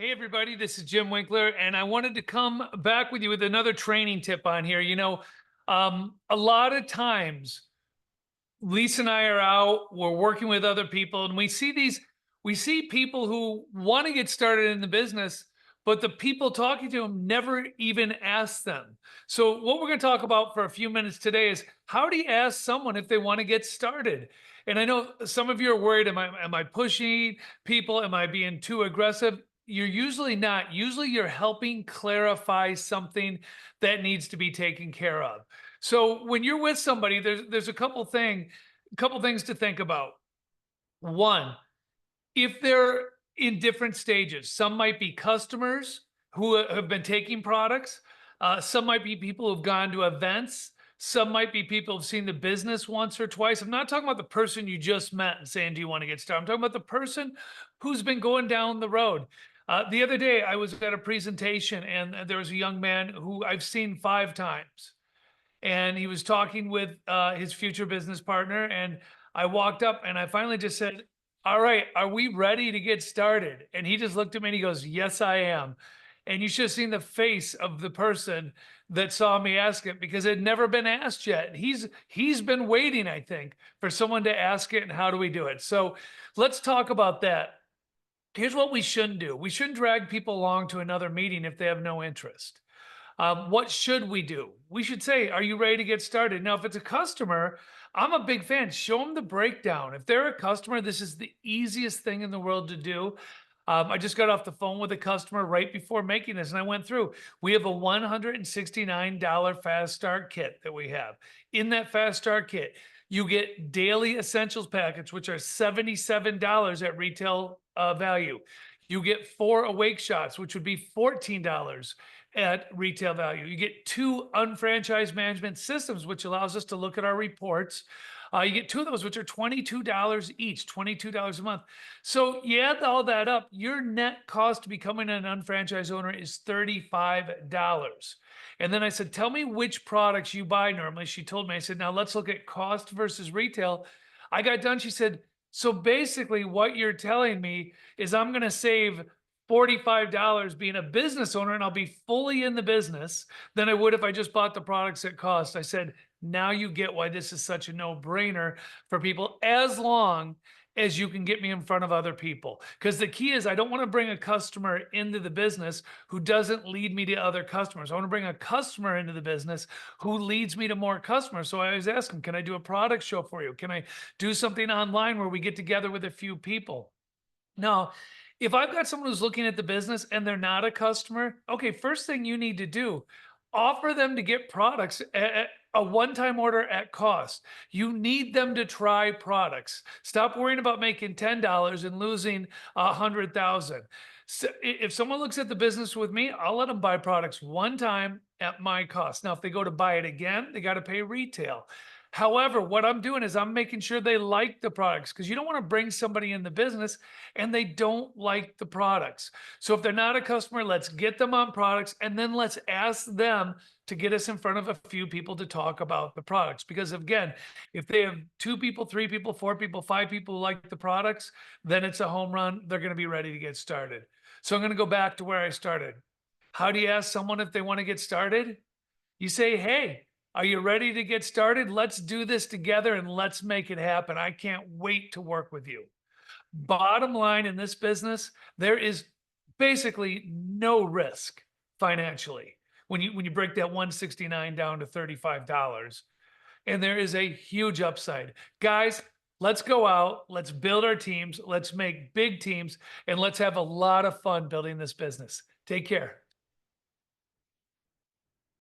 Hey, everybody, this is Jim Winkler, and I wanted to come back with you with another training tip on here. A lot of times, Lisa and I are out, we're working with other people, and we see people who want to get started in the business, but the people talking to them never even ask them. So, what we're going to talk about for a few minutes today is how do you ask someone if they want to get started? And I know some of you are worried, am I pushing people? Am I being too aggressive? You're usually not. Usually, you're helping clarify something that needs to be taken care of. So when you're with somebody, there's a couple things to think about. One, if they're in different stages, some might be customers who have been taking products. Some might be people who've gone to events. Some might be people who've seen the business once or twice. I'm not talking about the person you just met and saying, "Do you want to get started?" I'm talking about the person who's been going down the road. The other day, I was at a presentation, and there was a young man who I've seen 5 times, and he was talking with his future business partner. And I walked up and I finally just said, "All right, are we ready to get started?" And he just looked at me and he goes, "Yes, I am." And you should have seen the face of the person that saw me ask it, because it had never been asked yet. He's been waiting, I think, for someone to ask it. And how do we do it? So let's talk about that. Here's what we shouldn't do. We shouldn't drag people along to another meeting if they have no interest. What should we do? We should say, "Are you ready to get started?" Now, if it's a customer, I'm a big fan. Show them the breakdown. If they're a customer, this is the easiest thing in the world to do. I just got off the phone with a customer right before making this, and I went through. We have a $169 Fast Start kit that we have. In that Fast Start kit, you get daily essentials packets, which are $77 at retail value. You get 4 Awake shots, which would be $14 at retail value. You get 2 unfranchised management systems, which allows us to look at our reports. You get 2 of those, which are $22 each, $22 a month. So you add all that up, your net cost to becoming an unfranchised owner is $35. And then I said, "Tell me which products you buy normally." She told me. I said, "Now let's look at cost versus retail." I got done. She said, "So basically, what you're telling me is I'm going to save $45 being a business owner, and I'll be fully in the business, than I would if I just bought the products at cost." I said, "Now you get why this is such a no-brainer for people, as long as you can get me in front of other people." Because the key is, I don't want to bring a customer into the business who doesn't lead me to other customers. I want to bring a customer into the business who leads me to more customers. So I always ask them, "Can I do a product show for you? Can I do something online where we get together with a few people?" Now, if I've got someone who's looking at the business and they're not a customer, okay, first thing you need to do, offer them to get products at a one-time order at cost. You need them to try products. Stop worrying about making $10 and losing 100,000. So if someone looks at the business with me, I'll let them buy products one time at my cost. Now, if they go to buy it again, they got to pay retail. However, what I'm doing is I'm making sure they like the products, because you don't want to bring somebody in the business and they don't like the products. So if they're not a customer, let's get them on products, and then let's ask them to get us in front of a few people to talk about the products. Because again, if they have 2 people, 3 people, 4 people, 5 people who like the products, then it's a home run. They're going to be ready to get started. So I'm going to go back to where I started. How do you ask someone if they want to get started? You say, "Hey, are you ready to get started? Let's do this together and let's make it happen. I can't wait to work with you." Bottom line, in this business, there is basically no risk financially when you break that 169 down to $35. And there is a huge upside. Guys, let's go out, let's build our teams, let's make big teams, and let's have a lot of fun building this business. Take care.